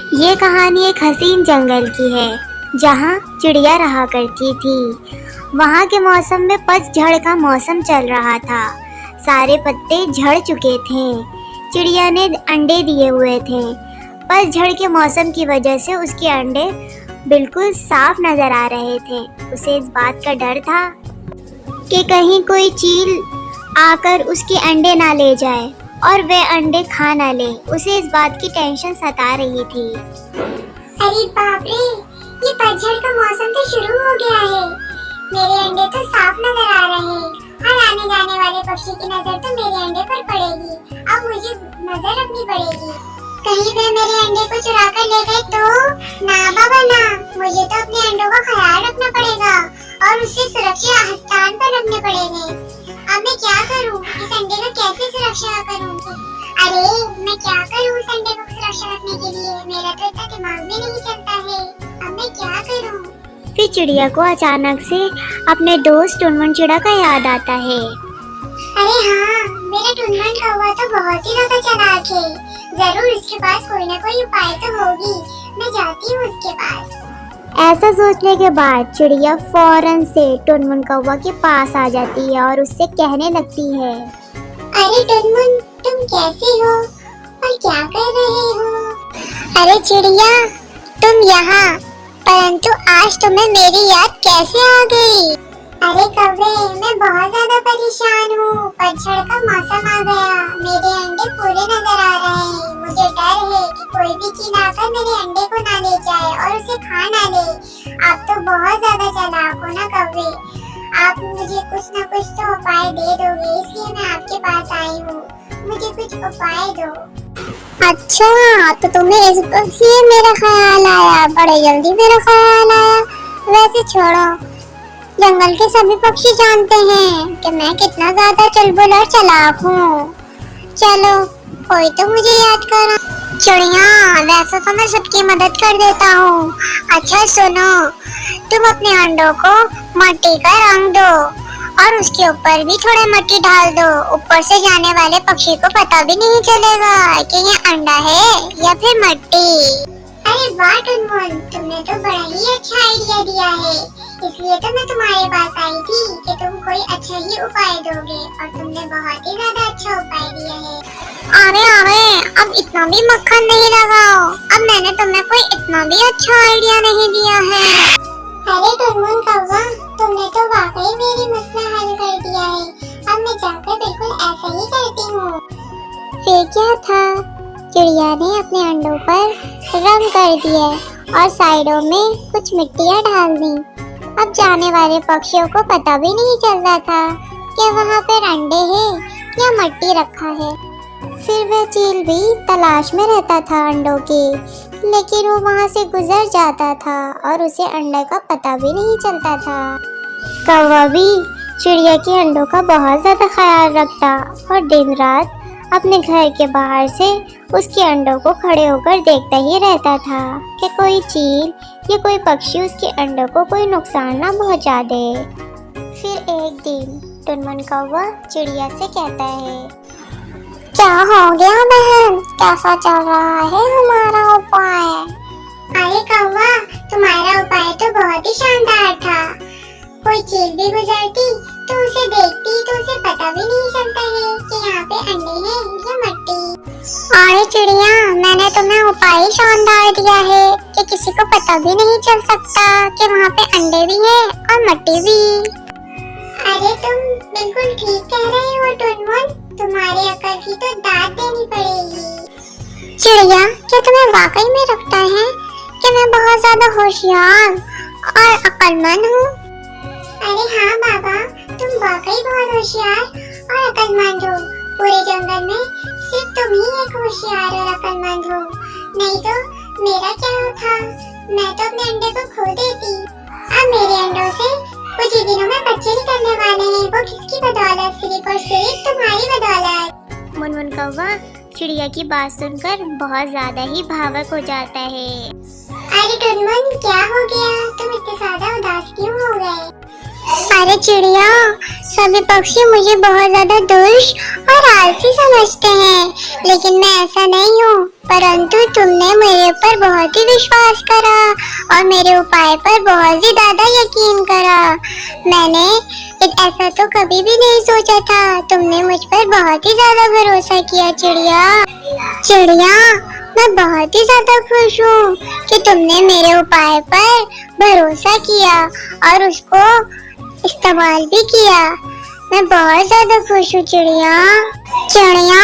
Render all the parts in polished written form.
ये कहानी एक हसीन जंगल की है जहाँ चिड़िया रहा करती थी। वहाँ के मौसम में पतझड़ का मौसम चल रहा था। सारे पत्ते झड़ चुके थे। चिड़िया ने अंडे दिए हुए थे। पतझड़ के मौसम की वजह से उसके अंडे बिल्कुल साफ नजर आ रहे थे। उसे इस बात का डर था कि कहीं कोई चील आकर उसके अंडे ना ले जाए और वह अंडे खा ना ले। उसे इस बात की टेंशन सता रही थी। अरे बाप रे, ये पतझड़ का मौसम तो शुरू हो गया है। मेरे अंडे तो साफ नजर आ रहे हैं। हर आने जाने वाले पक्षी की नजर तो मेरे अंडे पर पड़ेगी। अब मुझे नजर रखनी पड़ेगी। कहीं वे मेरे अंडे को चुरा कर ले गए तो? ना बाबा ना, मुझे तो अपने अंडों का ख्याल रखना पड़ेगा और उसे सुरक्षित स्थान पर रखने पड़ेंगे। अब मैं क्या करूं? इस अंडे का कैसे सुरक्षा करूं? अरे मैं क्या करूं इस अंडे को सुरक्षा रखने के लिए? मेरा तो इतना दिमाग में नहीं चलता है। अब मैं क्या करूं? फिर चिड़िया को अचानक से अपने दोस्त टुनमुन चिड़ा का याद आता है। अरे हाँ, मेरा टुनमुन कौवा तो बहुत ही ज्यादा चालाक है। जरूर इसके पास कोई ना कोई उपाय तो होगी। मैं जाती हूँ उसके पास। ऐसा सोचने के बाद चिड़िया फौरन से टुनमुन कौवा के पास आ जाती है और उससे कहने लगती है, अरे टुनमुन, तुम कैसे हो और क्या कर रहे हो? अरे चिड़िया, तुम यहाँ, परंतु आज तुम्हें मेरी याद कैसे आ गई? अरे कौवे, मैं बहुत ज्यादा परेशान हूँ। पतझड़ का मौसम आ गया। मेरे अंडे पूरे नजर आ रहे हैं। मुझे डर है कि कोई भी चीज आकर मेरे अंडे को ना ले जाए और उसे खा ना ले। आप तो बहुत ज्यादा चालाक हो ना कौवे। आप मुझे कुछ न कुछ तो उपाय दे दोगे, इसलिए मैं आपके पास आई हूँ। मुझे कुछ उपाय दो। अच्छा, तो तुम्हें इसलिए मेरा ख्याल आया? बड़े जल्दी मेरा ख्याल आया। वैसे छोड़ो, जंगल के सभी पक्षी जानते हैं कि मैं कितना ज्यादा चुलबुल और चालाक हूँ। चलो, कोई तो मुझे याद करो। चिड़िया, वैसे तो मैं सबकी मदद कर देता हूँ। अच्छा सुनो, तुम अपने अंडों को मिट्टी का रंग दो और उसके ऊपर भी थोड़ा मिट्टी डाल दो। ऊपर से जाने वाले पक्षी को पता भी नहीं चलेगा कि ये अंडा है या फिर मिट्टी। अरे वाह टुनमुन, तुमने तो बड़ा ही अच्छा आइडिया दिया है। इसलिए तो मैं तुम्हारे पास आई थी कि तुम कोई अच्छा ही उपाय दोगे और तुमने बहुत ही ज्यादा अच्छा उपाय दिया है। अरे अब इतना भी मक्खन नहीं लगाओ। अब मैंने तुम्हें कोई इतना भी अच्छा आइडिया नहीं दिया है। अरे टुनमुन कौवा, तुमने तो वाकई मेरी मसला हल कर दिया है। अब मैं जाकर बिल्कुल ऐसा ही करती हूँ। फिर क्या था, चिड़िया ने अपने अंडों पर रंग कर दिया और साइडों में कुछ मिट्टियाँ डाल दी। अब जाने वाले पक्षियों को पता भी नहीं चल रहा था कि वहाँ पर अंडे हैं या मिट्टी रखा है। फिर वह चील भी तलाश में रहता था अंडों की, लेकिन वो वहाँ से गुजर जाता था और उसे अंडे का पता भी नहीं चलता था। कौवा भी चिड़िया के अंडों का बहुत ज्यादा ख्याल रखता और दिन रात अपने घर के बाहर से उसके अंडों को खड़े होकर देखता ही रहता था कि कोई चील या कोई पक्षी उसके अंडों को कोई नुकसान ना पहुंचा दे। फिर एक दिन टुनमुन कौवा चिड़िया से कहता है, क्या हो गया बहन? कैसा चल रहा है हमारा उपाय? अरे कौवा, तुम्हारा उपाय तो बहुत ही शानदार था। कोई चील भी गुजरती तो उसे देखती तो उसे पता भी नहीं चलता है कि यहाँ पे अंडे हैं या मिट्टी। अरे चिड़िया, मैंने तुम्हें उपाय शानदार दिया है कि किसी को पता भी नहीं चल सकता कि वहाँ पे अंडे भी हैं और मिट्टी भी। अरे तुम बिल्कुल ठीक कह रहे हो टुनमुन। तुम्हारे अकल की तो दाद देनी पड़ेगी। चिड़िया, क्या तुम्हें वाकई में लगता है कि मैं बहुत ज्यादा होशियार और अक्लमंद हूँ? अरे हाँ बाबा, तुम वाकई बहुत होशियार और अक्लमंद हो। पूरे जंगल में सिर्फ तुम ही एक होशियार और अक्लमंद हो। नहीं तो मेरा क्या था? मैं तो अपने अंडे को खो देती। अब मेरे अंडों से कुछ ही दिनों में बच्चे निकलने वाले हैं। वो किसकी बदौलत? सिर्फ और सिर्फ तुम्हारी बदौलत। मुनमुन कौवा चिड़िया की बात सुनकर बहुत ज्यादा ही भावुक हो जाता है। अरे टुनमुन, क्या हो गया? तुम इतने ज्यादा उदास क्यों हो गए? अरे चिड़िया, सभी पक्षी मुझे बहुत ज्यादा दुष्ट और आलसी समझते हैं, लेकिन मैं ऐसा नहीं हूँ। परंतु तुमने मेरे पर बहुत ही विश्वास करा और मेरे उपाय पर बहुत ही ज्यादा यकीन करा। मैंने ऐसा तो कभी भी नहीं सोचा था। तुमने मुझ पर बहुत ही ज्यादा भरोसा किया चिड़िया। चिड़िया, मैं बहुत ही ज्यादा खुश हूँ कि तुमने मेरे उपाय पर भरोसा किया और उसको इस्तेमाल भी किया। मैं बहुत ज्यादा खुश हूँ चिड़िया। चिड़िया,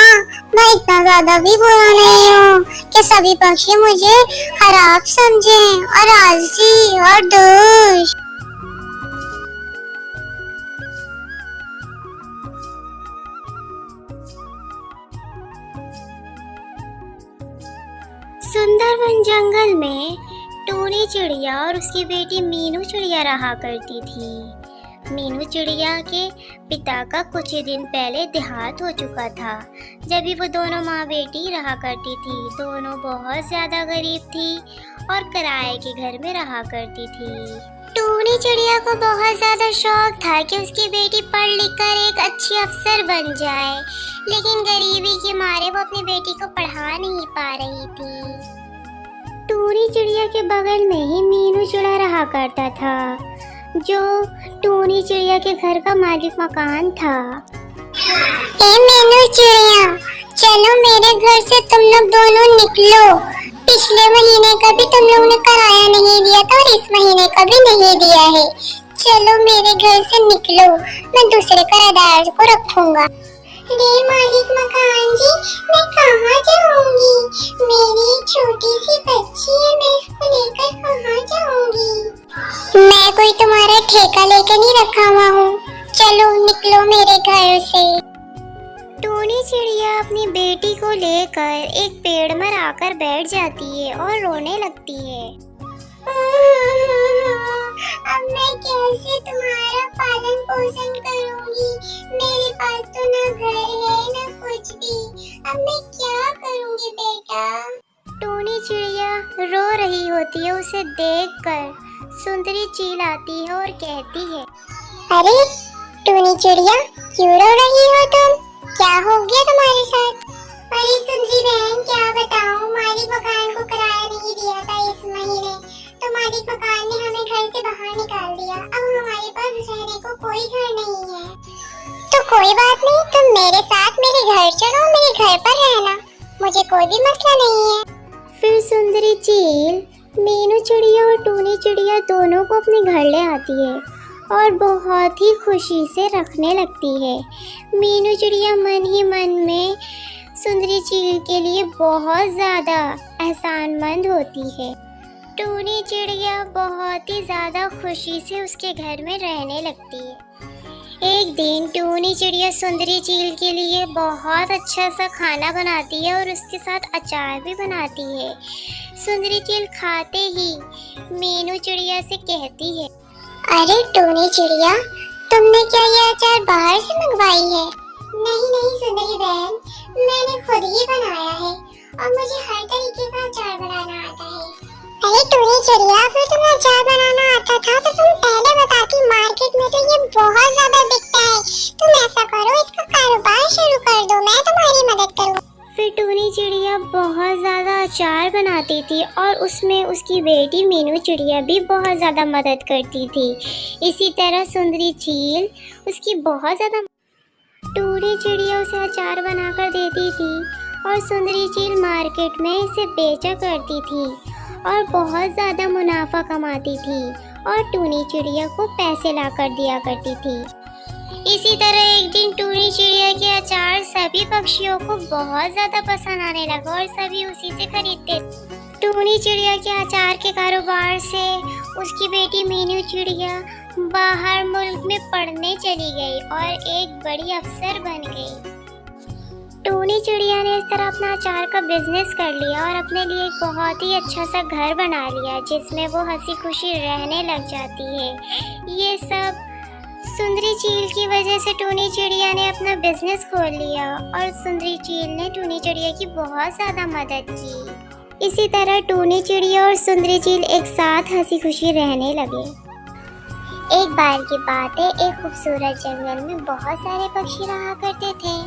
मैं इतना ज्यादा भी बुरा नहीं हूँ कि सभी पक्षी मुझे खराब समझें और आलसी और दुष्ट। सुंदरवन जंगल में टूनी चिड़िया और उसकी बेटी मीनू चिड़िया रहा करती थी। मीनू चिड़िया के पिता का कुछ ही दिन पहले देहांत हो चुका था। जब भी वो दोनों माँ बेटी रहा करती थी। दोनों बहुत ज्यादा गरीब थी और किराए के घर में रहा करती थी। टूनी चिड़िया को बहुत ज्यादा शौक था कि उसकी बेटी पढ़ लिख कर एक अच्छी अफसर बन जाए, लेकिन गरीबी के मारे वो अपनी बेटी को पढ़ा नहीं पा रही थी। टूनी चिड़िया के बगल में ही मीनू चिड़िया रहा करता था, जो टूनी चिड़िया के घर का मालिक मकान था। ए मीनू चिड़िया, चलो मेरे घर से तुम लोग दोनों निकलो। पिछले महीने का भी तुम लोगों ने किराया नहीं दिया था और इस महीने का भी नहीं दिया है। चलो मेरे घर से निकलो, मैं दूसरे किराएदार को रखूंगा। अरे मालिक मकान जी, मैं कहाँ जाऊंगी? मेरी एक छोटी सी बच्ची है, मैं इसको लेकर कहाँ जाऊंगी? मैं कोई तुम्हारा ठेका लेकर नहीं रखा हुआ हूँ। चलो निकलो मेरे घर से। टूनी चिड़िया अपनी बेटी को लेकर एक पेड़ में आकर बैठ जाती है और रोने लगती है। अब मैं कैसे तुम्हारा पालन पोषण करूंगी? मेरे पास तो ना घर है ना कुछ भी। अब मैं क्या करूंगी बेटा? टूनी चिड़िया रो रही होती है। उसे देखकर सुंदरी चील आती है और कहती है, अरे टूनी चिड़िया, क्यों रो रही हो तुम? क्या हो गया तुम्हारे साथ? अरे सुंदरी बहन, क्या बताऊं, मालिक मकान को किराया नहीं दिया था इस महीने, तो मालिक मकान ने हमें घर से बाहर निकाल दिया। अब हमारे पास रहने को कोई घर नहीं है। तो कोई बात नहीं, तुम मेरे साथ मेरे घर चलो, मेरे घर पर रहना, मुझे कोई भी मसला नहीं है। फिर सुंदरी चील मीनू चिड़िया और टूनी चिड़िया दोनों को अपने घर ले आती है और बहुत ही खुशी से रखने लगती है। मीनू चिड़िया मन ही मन में सुंदरी चील के लिए बहुत ज़्यादा एहसानमंद होती है। टूनी चिड़िया बहुत ही ज़्यादा खुशी से उसके घर में रहने लगती है। एक दिन टूनी चिड़िया सुंदरी चील के लिए बहुत अच्छा सा खाना बनाती है और उसके साथ अचार भी बनाती है। सुंदरी चील खाते ही मीनू चिड़िया से कहती है, अरे टूनी चिड़िया, तुमने क्या ये अचार बाहर से मंगवाई है? नहीं नहीं सुंदरी बहन, मैंने खुद ही बनाया है और मुझे हर तरीके का अचार बनाना आता है। अरे टूनी चिड़िया, फिर तुम्हें अचार बनाना आता था तो तुम पहले बताती, मार्केट में तो ये बहुत ज्यादा बिकता है। तुम ऐसा करो, इसका कारोबार शुरू कर दो, मैं तुम्हारी मदद करूँगा। फिर टूनी चिड़िया बहुत ज़्यादा अचार बनाती थी और उसमें उसकी बेटी मीनू चिड़िया भी बहुत ज़्यादा मदद करती थी। इसी तरह सुंदरी चील उसकी बहुत ज़्यादा टूनी चिड़िया उसे अचार बनाकर देती थी और सुंदरी चील मार्केट में इसे बेचा करती थी और बहुत ज़्यादा मुनाफा कमाती थी और टूनी चिड़िया को पैसे लाकर दिया करती थी। इसी तरह एक दिन टूनी चिड़िया के अचार सभी पक्षियों को बहुत ज़्यादा पसंद आने लगा और सभी उसी से खरीदते। टूनी चिड़िया के अचार के कारोबार से उसकी बेटी मीनू चिड़िया बाहर मुल्क में पढ़ने चली गई और एक बड़ी अफसर बन गई। टूनी चिड़िया ने इस तरह अपना अचार का बिजनेस कर लिया और अपने लिए एक बहुत ही अच्छा सा घर बना लिया जिसमें वो हंसी खुशी रहने लग जाती है। ये सब सुंदरी चील की वजह से टूनी चिड़िया ने अपना बिजनेस खोल लिया और सुंदरी चील ने टूनी चिड़िया की बहुत ज़्यादा मदद की। इसी तरह टूनी चिड़िया और सुंदरी चील एक साथ हंसी खुशी रहने लगे। एक बार की बात है, एक खूबसूरत जंगल में बहुत सारे पक्षी रहा करते थे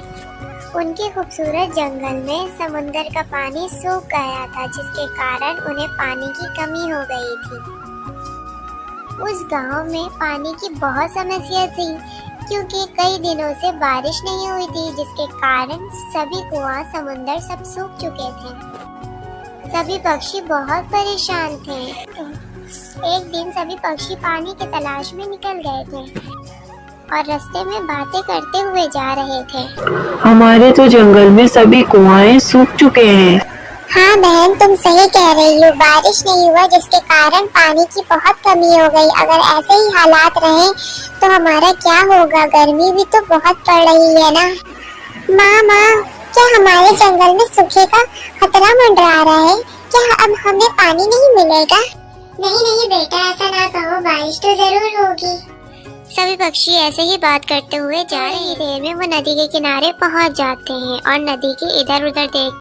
उनके खूबसूरत जंगल में समुंदर का पानी सूख गया था, जिसके कारण उन्हें पानी की कमी हो गई थी। उस गांव में पानी की बहुत समस्या थी, क्योंकि कई दिनों से बारिश नहीं हुई थी, जिसके कारण सभी कुआं, समुंदर सब सूख चुके थे। सभी पक्षी बहुत परेशान थे। एक दिन सभी पक्षी पानी की तलाश में निकल गए थे और रास्ते में बातें करते हुए जा रहे थे। हमारे तो जंगल में सभी कुआं सूख चुके हैं। हाँ बहन, तुम सही कह रही हो। बारिश नहीं हुआ, जिसके कारण पानी की बहुत कमी हो गई। अगर ऐसे ही हालात रहे तो हमारा क्या होगा? गर्मी भी तो बहुत पड़ रही है ना। माँ, क्या हमारे जंगल में सूखे का खतरा मंडरा रहा है? क्या अब हमें पानी नहीं मिलेगा? नहीं बेटा, ऐसा ना कहो, बारिश तो जरूर होगी। सभी पक्षी ऐसे ही बात करते हुए जा रहे। देर में वो नदी के किनारे पहुंच जाते हैं और नदी के इधर उधर देख